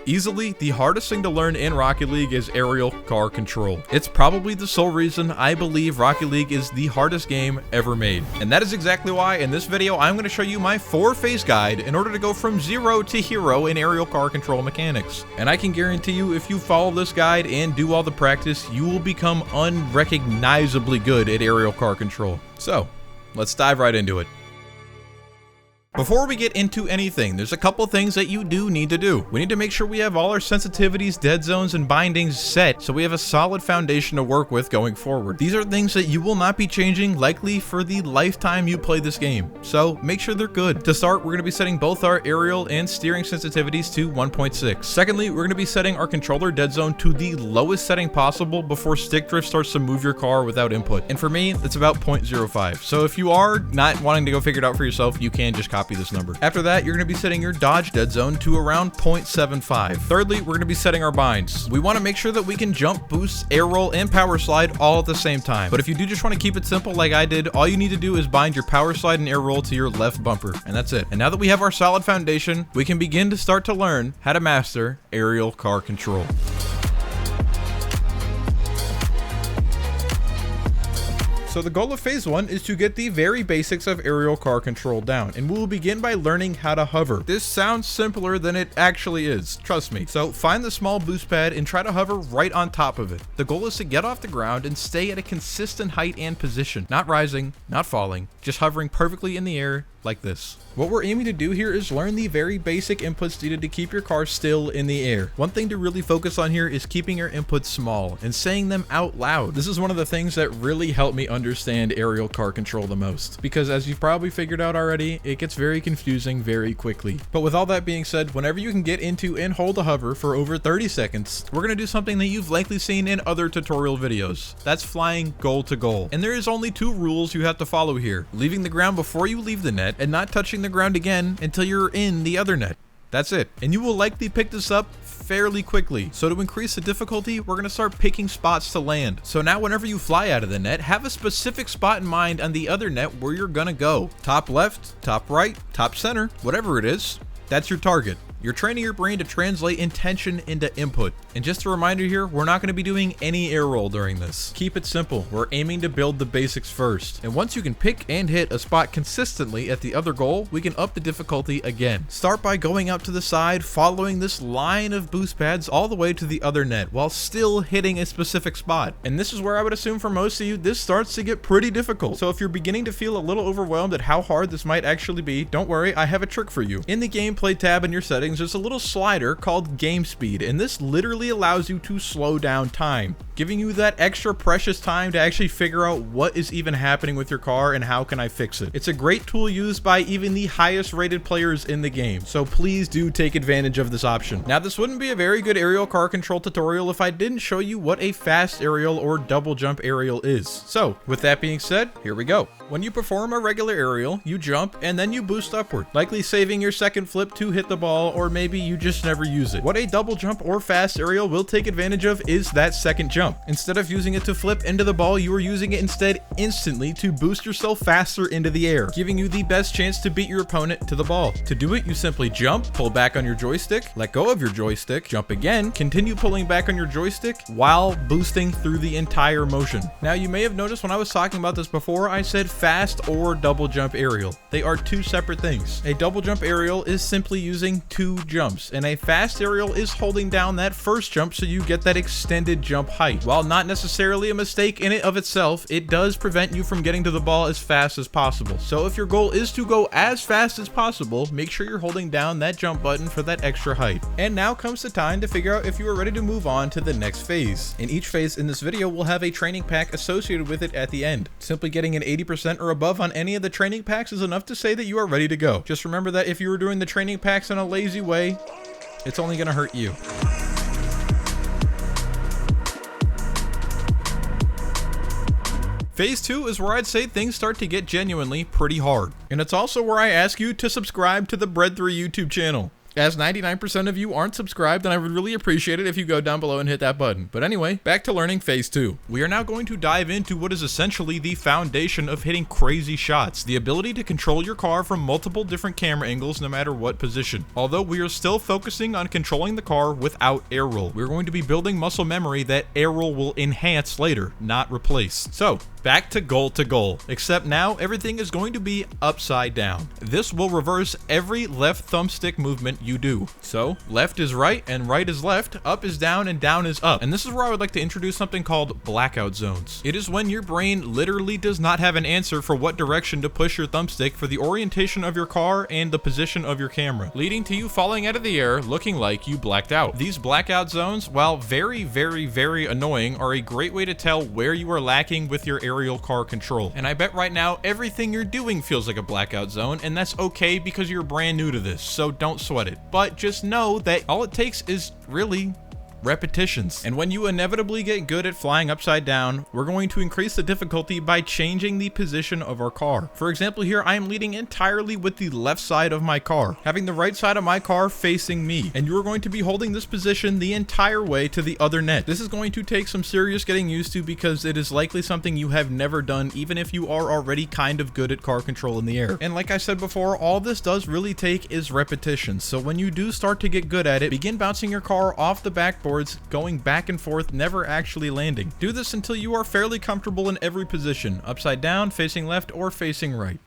Easily, the hardest thing to learn in Rocket League is aerial car control. It's probably the sole reason I believe Rocket League is the hardest game ever made. And that is exactly why in this video I'm going to show you my 4-phase guide in order to go from zero to hero in aerial car control mechanics. And I can guarantee you, if you follow this guide and do all the practice, you will become unrecognizably good at aerial car control. So, let's dive right into it. Before we get into anything, there's a couple things that you do need to do. We need to make sure we have all our sensitivities, dead zones, and bindings set so we have a solid foundation to work with going forward. These are things that you will not be changing likely for the lifetime you play this game, so make sure they're good. To start, we're going to be setting both our aerial and steering sensitivities to 1.6. Secondly, we're going to be setting our controller dead zone to the lowest setting possible before stick drift starts to move your car without input. And for me, it's about 0.05. So if you are not wanting to go figure it out for yourself, you can just copy this number. After that, you're going to be setting your dodge dead zone to around 0.75. Thirdly, we're going to be setting our binds. We want to make sure that we can jump, boost, air roll, and power slide all at the same time. But if you do just want to keep it simple like I did, all you need to do is bind your power slide and air roll to your left bumper, and that's it. And now that we have our solid foundation, we can begin to start to learn how to master aerial car control. So the goal of phase 1 is to get the very basics of aerial car control down, and we will begin by learning how to hover. This sounds simpler than it actually is, trust me. So find the small boost pad and try to hover right on top of it. The goal is to get off the ground and stay at a consistent height and position, not rising, not falling, just hovering perfectly in the air like this. What we're aiming to do here is learn the very basic inputs needed to keep your car still in the air. One thing to really focus on here is keeping your inputs small and saying them out loud. This is one of the things that really helped me understand aerial car control the most, because as you've probably figured out already, it gets very confusing very quickly. But with all that being said, whenever you can get into and hold a hover for over 30 seconds, we're going to do something that you've likely seen in other tutorial videos. That's flying goal to goal. And there is only 2 rules you have to follow here: leaving the ground before you leave the net, and not touching the ground again until you're in the other net. That's it. And you will likely pick this up fairly quickly. So to increase the difficulty, we're going to start picking spots to land. So now whenever you fly out of the net, have a specific spot in mind on the other net where you're going to go. Top left, top right, top center, whatever it is, that's your target. You're training your brain to translate intention into input. And just a reminder here, we're not going to be doing any air roll during this. Keep it simple. We're aiming to build the basics first. And once you can pick and hit a spot consistently at the other goal, we can up the difficulty again. Start by going out to the side, following this line of boost pads all the way to the other net while still hitting a specific spot. And this is where I would assume for most of you, this starts to get pretty difficult. So if you're beginning to feel a little overwhelmed at how hard this might actually be, don't worry, I have a trick for you. In the gameplay tab in your settings, there's a little slider called game speed, and this literally allows you to slow down time, giving you that extra precious time to actually figure out what is even happening with your car and how can I fix it. It's a great tool used by even the highest rated players in the game, so please do take advantage of this option. Now, this wouldn't be a very good aerial car control tutorial if I didn't show you what a fast aerial or double jump aerial is. So with that being said, here we go. When you perform a regular aerial, you jump and then you boost upward, likely saving your second flip to hit the ball, or maybe you just never use it. What a double jump or fast aerial will take advantage of is that second jump. Instead of using it to flip into the ball, you are using it instead instantly to boost yourself faster into the air, giving you the best chance to beat your opponent to the ball. To do it, you simply jump, pull back on your joystick, let go of your joystick, jump again, continue pulling back on your joystick while boosting through the entire motion. Now, you may have noticed when I was talking about this before, I said fast or double jump aerial. They are 2 separate things. A double jump aerial is simply using 2 jumps, and a fast aerial is holding down that first jump so you get that extended jump height. While not necessarily a mistake in it of itself, it does prevent you from getting to the ball as fast as possible. So if your goal is to go as fast as possible, make sure you're holding down that jump button for that extra height. And now comes the time to figure out if you are ready to move on to the next phase. And each phase in this video will have a training pack associated with it at the end. Simply getting an 80% or above on any of the training packs is enough to say that you are ready to go. Just remember that if you were doing the training packs in a lazy way, it's only going to hurt you. Phase 2 is where I'd say things start to get genuinely pretty hard. And it's also where I ask you to subscribe to the Bread3 YouTube channel. as 99% of you aren't subscribed, and I would really appreciate it if you go down below and hit that button. But anyway, back to learning phase 2. We are now going to dive into what is essentially the foundation of hitting crazy shots, the ability to control your car from multiple different camera angles no matter what position. Although we are still focusing on controlling the car without air roll. We're going to be building muscle memory that air roll will enhance later, not replace. So, back to goal, except now everything is going to be upside down. This will reverse every left thumbstick movement you do. So, left is right and right is left, up is down and down is up. And this is where I would like to introduce something called blackout zones. It is when your brain literally does not have an answer for what direction to push your thumbstick for the orientation of your car and the position of your camera, leading to you falling out of the air looking like you blacked out. These blackout zones, while very annoying, are a great way to tell where you are lacking with your aerial car control. And I bet right now everything you're doing feels like a blackout zone, and that's okay because you're brand new to this, so don't sweat it. But just know that all it takes is really repetitions. And when you inevitably get good at flying upside down, we're going to increase the difficulty by changing the position of our car. For example, here I am leading entirely with the left side of my car, having the right side of my car facing me, and you are going to be holding this position the entire way to the other net. This is going to take some serious getting used to because it is likely something you have never done, even if you are already kind of good at car control in the air. And like I said before, all this does really take is repetition. So when you do start to get good at it, begin bouncing your car off the backboard, going back and forth, never actually landing. Do this until you are fairly comfortable in every position, upside down, facing left, or facing right.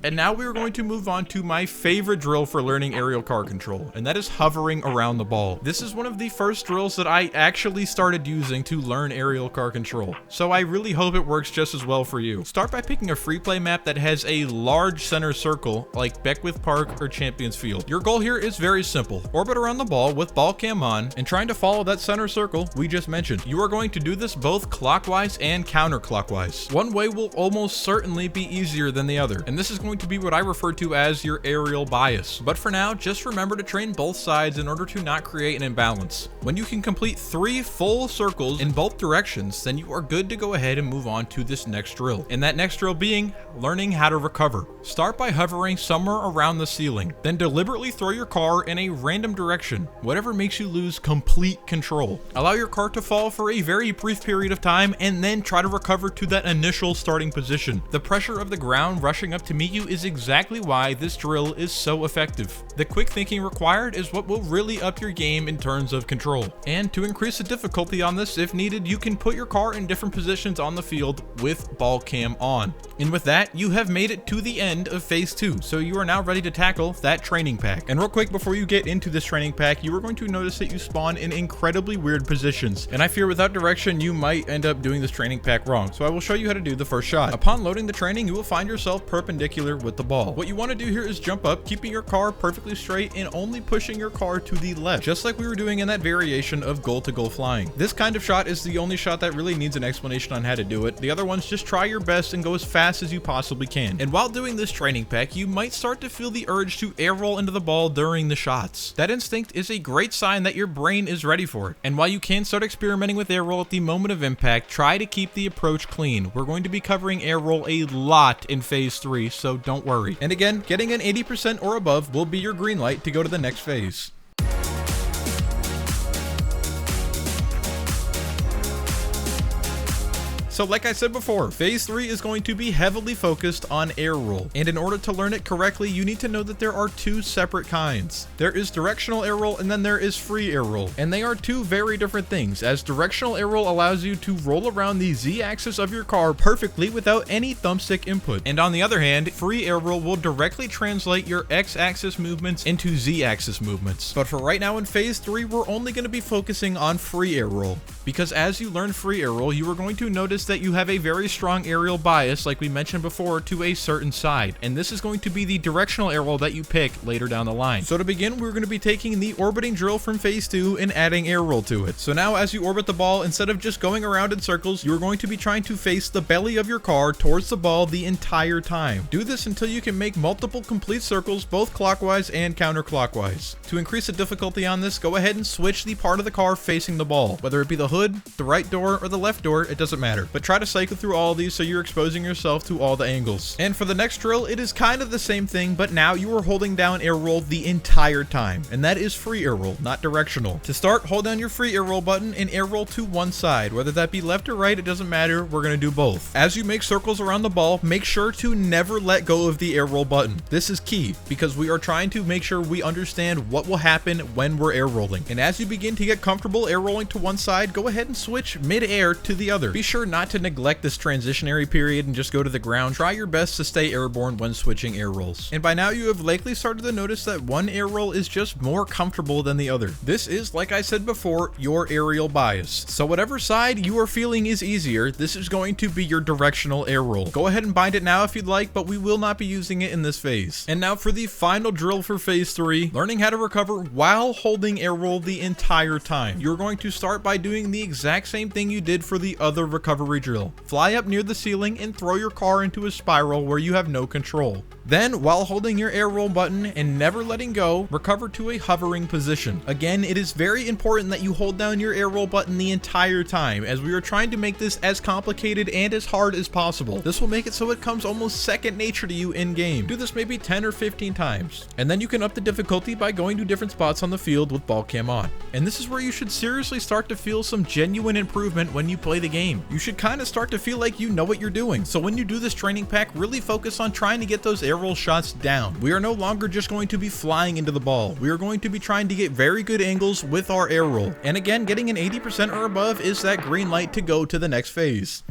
And now we are going to move on to my favorite drill for learning aerial car control, and that is hovering around the ball. This is one of the first drills that I actually started using to learn aerial car control, so I really hope it works just as well for you. Start by picking a free play map that has a large center circle like Beckwith Park or Champions Field. Your goal here is very simple. Orbit around the ball with ball cam on and trying to follow that center circle we just mentioned. You are going to do this both clockwise and counterclockwise. One way will almost certainly be easier than the other, and this is going to be what I refer to as your aerial bias. But for now, just remember to train both sides in order to not create an imbalance. When you can complete 3 full circles in both directions, then you are good to go ahead and move on to this next drill. And that next drill being learning how to recover. Start by hovering somewhere around the ceiling, then deliberately throw your car in a random direction, whatever makes you lose complete control. Allow your car to fall for a very brief period of time and then try to recover to that initial starting position. The pressure of the ground rushing up to meet you is exactly why this drill is so effective. The quick thinking required is what will really up your game in terms of control. And to increase the difficulty on this if needed, you can put your car in different positions on the field with ball cam on. And with that, you have made it to the end of phase 2, so you are now ready to tackle that training pack. And real quick, before you get into this training pack, you are going to notice that you spawn in incredibly weird positions, and I fear without direction you might end up doing this training pack wrong, so I will show you how to do the first shot. Upon loading the training, you will find yourself perpendicular with the ball. What you want to do here is jump up, keeping your car perfectly straight and only pushing your car to the left, just like we were doing in that variation of goal-to-goal flying. This kind of shot is the only shot that really needs an explanation on how to do it. The other ones, just try your best and go as fast as you possibly can. And while doing this training pack, you might start to feel the urge to air roll into the ball during the shots. That instinct is a great sign that your brain is ready for it. And while you can start experimenting with air roll at the moment of impact, try to keep the approach clean. We're going to be covering air roll a lot in phase 3, so don't worry. And again, getting an 80% or above will be your green light to go to the next phase. So like I said before, phase 3 is going to be heavily focused on air roll. And in order to learn it correctly, you need to know that there are 2 separate kinds. There is directional air roll and then there is free air roll. And they are 2 very different things, as directional air roll allows you to roll around the Z-axis of your car perfectly without any thumbstick input. And on the other hand, free air roll will directly translate your X-axis movements into Z-axis movements. But for right now in phase 3, we're only going to be focusing on free air roll. Because as you learn free air roll, you are going to notice that you have a very strong aerial bias, like we mentioned before, to a certain side. And this is going to be the directional air roll that you pick later down the line. So to begin, we're going to be taking the orbiting drill from phase 2 and adding air roll to it. So now as you orbit the ball, instead of just going around in circles, you're going to be trying to face the belly of your car towards the ball the entire time. Do this until you can make multiple complete circles, both clockwise and counterclockwise. To increase the difficulty on this, go ahead and switch the part of the car facing the ball, whether it be the hood, the right door, or the left door, it doesn't matter. but try to cycle through all of these so you're exposing yourself to all the angles. And for the next drill, it is kind of the same thing, but now you are holding down air roll the entire time, and that is free air roll, not directional. To start, hold down your free air roll button and air roll to one side, whether that be left or right, it doesn't matter, we're going to do both. As you make circles around the ball, make sure to never let go of the air roll button. This is key because we are trying to make sure we understand what will happen when we're air rolling. And as you begin to get comfortable air rolling to one side, go ahead and switch mid-air to the other. Be sure not to neglect this transitionary period and just go to the ground. Try your best to stay airborne when switching air rolls. And by now you have likely started to notice that one air roll is just more comfortable than the other. This is, like I said before, your aerial bias. So whatever side you are feeling is easier, this is going to be your directional air roll. Go ahead and bind it now if you'd like, but we will not be using it in this phase. And now for the final drill for phase 3, learning how to recover while holding air roll the entire time. You're going to start by doing the exact same thing you did for the other recovery drill. Fly up near the ceiling and throw your car into a spiral where you have no control. Then, while holding your air roll button and never letting go, recover to a hovering position. Again, it is very important that you hold down your air roll button the entire time, as we are trying to make this as complicated and as hard as possible. This will make it so it comes almost second nature to you in game. Do this maybe 10 or 15 times. And then you can up the difficulty by going to different spots on the field with ball cam on. And this is where you should seriously start to feel some genuine improvement when you play the game. You should kind of start to feel like you know what you're doing. So when you do this training pack, really focus on trying to get those air roll shots down. We are no longer just going to be flying into the ball. We are going to be trying to get very good angles with our air roll. And again, getting an 80% or above is that green light to go to the next phase.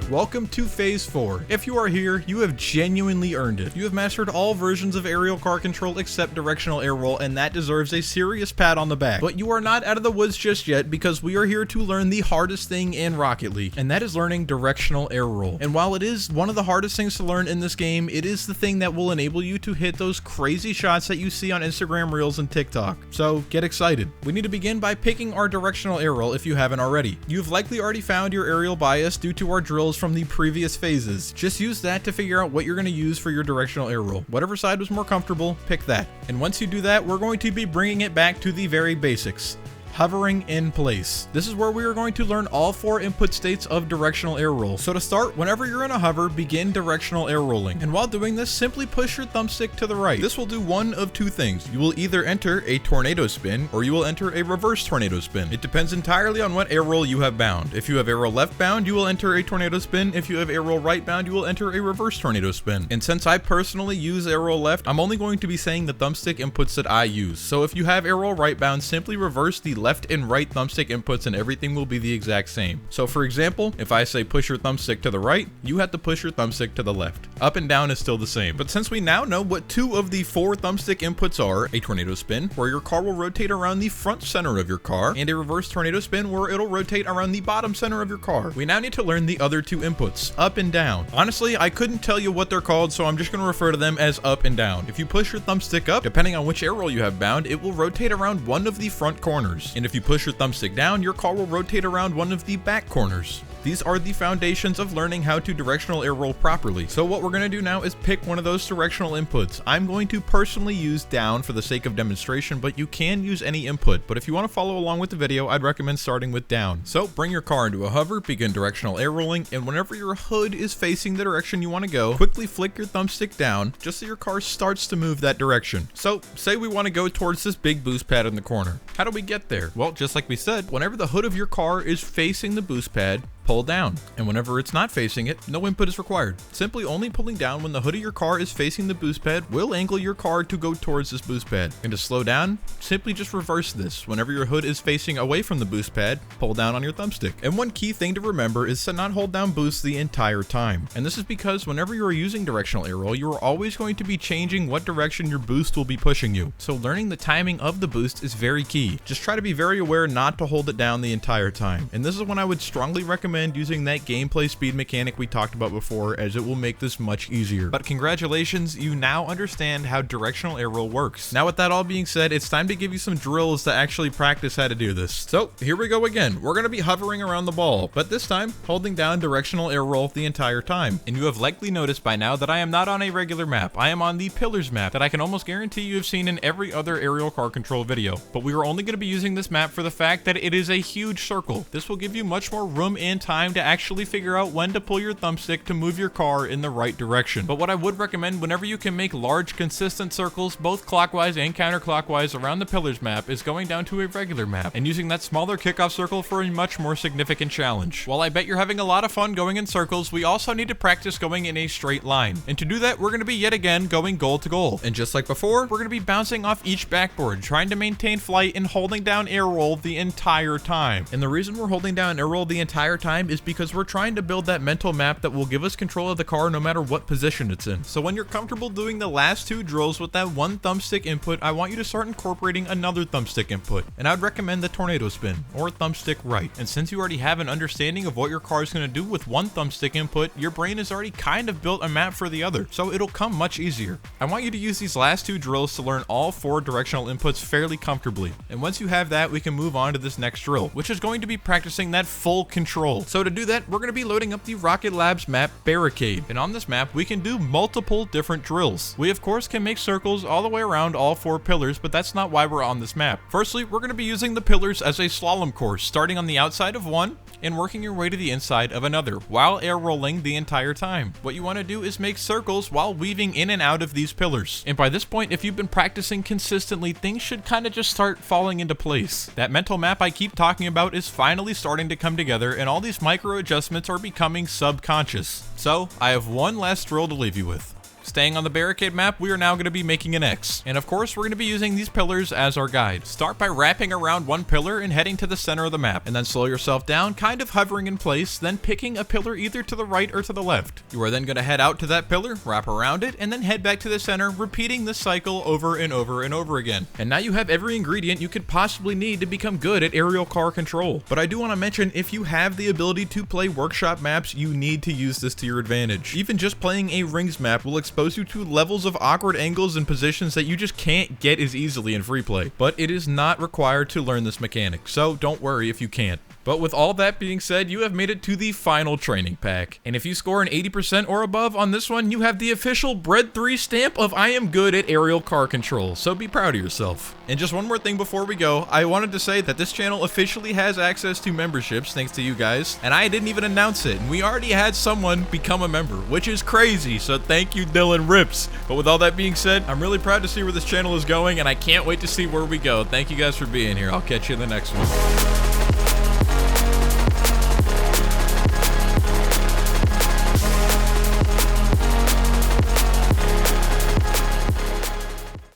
Welcome to phase 4. If you are here, you have genuinely earned it. You have mastered all versions of aerial car control except directional air roll, and that deserves a serious pat on the back. But you are not out of the woods just yet, because we are here to learn the hardest thing in Rocket League, and that is learning directional air roll. And while it is one of the hardest things to learn in this game, it is the thing that will enable you to hit those crazy shots that you see on Instagram Reels and TikTok. So get excited. We need to begin by picking our directional air roll if you haven't already. You've likely already found your aerial bias due to our drills from the previous phases. Just use that to figure out what you're going to use for your directional air roll. Whatever side was more comfortable, pick that. And once you do that, we're going to be bringing it back to the very basics. Hovering in place. This is where we are going to learn all 4 input states of directional air roll. So to start, whenever you're in a hover, begin directional air rolling. And while doing this, simply push your thumbstick to the right. This will do one of 2 things. You will either enter a tornado spin or you will enter a reverse tornado spin. It depends entirely on what air roll you have bound. If you have air roll left bound, you will enter a tornado spin. If you have air roll right bound, you will enter a reverse tornado spin. And since I personally use air roll left, I'm only going to be saying the thumbstick inputs that I use. So if you have air roll right bound, simply reverse the left and right thumbstick inputs and everything will be the exact same. So for example, if I say push your thumbstick to the right, you have to push your thumbstick to the left. Up and down is still the same. But since we now know what 2 of the 4 thumbstick inputs are, a tornado spin, where your car will rotate around the front center of your car, and a reverse tornado spin, where it'll rotate around the bottom center of your car, we now need to learn the other 2 inputs, up and down. Honestly, I couldn't tell you what they're called, so I'm just going to refer to them as up and down. If you push your thumbstick up, depending on which air roll you have bound, it will rotate around one of the front corners. And if you push your thumbstick down, your car will rotate around one of the back corners. These are the foundations of learning how to directional air roll properly. So what we're going to do now is pick one of those directional inputs. I'm going to personally use down for the sake of demonstration, but you can use any input. But if you want to follow along with the video, I'd recommend starting with down. So bring your car into a hover, begin directional air rolling, and whenever your hood is facing the direction you want to go, quickly flick your thumbstick down just so your car starts to move that direction. So say we want to go towards this big boost pad in the corner. How do we get there? Well, just like we said, whenever the hood of your car is facing the boost pad, pull down, and whenever it's not facing it, no input is required. Simply only pulling down when the hood of your car is facing the boost pad will angle your car to go towards this boost pad. And to slow down, simply just reverse this. Whenever your hood is facing away from the boost pad, pull down on your thumbstick. And one key thing to remember is to not hold down boost the entire time. And this is because whenever you are using directional air roll, you are always going to be changing what direction your boost will be pushing you. So learning the timing of the boost is very key. Just try to be very aware not to hold it down the entire time. And this is when I would strongly recommend recommend using that gameplay speed mechanic we talked about before, as it will make this much easier. But congratulations, you now understand how directional air roll works. Now with that all being said, it's time to give you some drills to actually practice how to do this. So here we go again. We're going to be hovering around the ball, but this time holding down directional air roll the entire time. And you have likely noticed by now that I am not on a regular map. I am on the Pillars map that I can almost guarantee you have seen in every other aerial car control video. But we are only going to be using this map for the fact that it is a huge circle. This will give you much more room and time to actually figure out when to pull your thumbstick to move your car in the right direction. But what I would recommend whenever you can make large consistent circles both clockwise and counterclockwise around the Pillars map is going down to a regular map and using that smaller kickoff circle for a much more significant challenge. While I bet you're having a lot of fun going in circles, we also need to practice going in a straight line. And to do that, we're going to be yet again going goal to goal. And just like before, we're going to be bouncing off each backboard, trying to maintain flight and holding down air roll the entire time. And the reason we're holding down air roll the entire time is because we're trying to build that mental map that will give us control of the car no matter what position it's in. So when you're comfortable doing the last two drills with that one thumbstick input, I want you to start incorporating another thumbstick input. And I'd recommend the tornado spin or thumbstick right. And since you already have an understanding of what your car is going to do with one thumbstick input, your brain has already kind of built a map for the other, so it'll come much easier. I want you to use these last two drills to learn all four directional inputs fairly comfortably. And once you have that, we can move on to this next drill, which is going to be practicing that full control. So to do that, we're going to be loading up the Rocket Labs map Barricade. And on this map, we can do multiple different drills. We of course can make circles all the way around all four pillars, but that's not why we're on this map. Firstly, we're going to be using the pillars as a slalom course, starting on the outside of one and working your way to the inside of another while air rolling the entire time. What you want to do is make circles while weaving in and out of these pillars. And by this point, if you've been practicing consistently, things should kind of just start falling into place. That mental map I keep talking about is finally starting to come together, and all these micro adjustments are becoming subconscious. So I have one last drill to leave you with. Staying on the Barricade map, we are now going to be making an X. And of course, we're going to be using these pillars as our guide. Start by wrapping around one pillar and heading to the center of the map. And then slow yourself down, kind of hovering in place, then picking a pillar either to the right or to the left. You are then going to head out to that pillar, wrap around it, and then head back to the center, repeating this cycle over and over and over again. And now you have every ingredient you could possibly need to become good at aerial car control. But I do want to mention, if you have the ability to play workshop maps, you need to use this to your advantage. Even just playing a rings map will expose you to levels of awkward angles and positions that you just can't get as easily in free play. But it is not required to learn this mechanic, so don't worry if you can't. But with all that being said, you have made it to the final training pack. And if you score an 80% or above on this one, you have the official Bread 3 stamp of I am good at aerial car control, so be proud of yourself. And just one more thing before we go, I wanted to say that this channel officially has access to memberships thanks to you guys, and I didn't even announce it, and we already had someone become a member, which is crazy, so thank you, Dylan Rips. But with all that being said, I'm really proud to see where this channel is going, and I can't wait to see where we go. Thank you guys for being here. I'll catch you in the next one.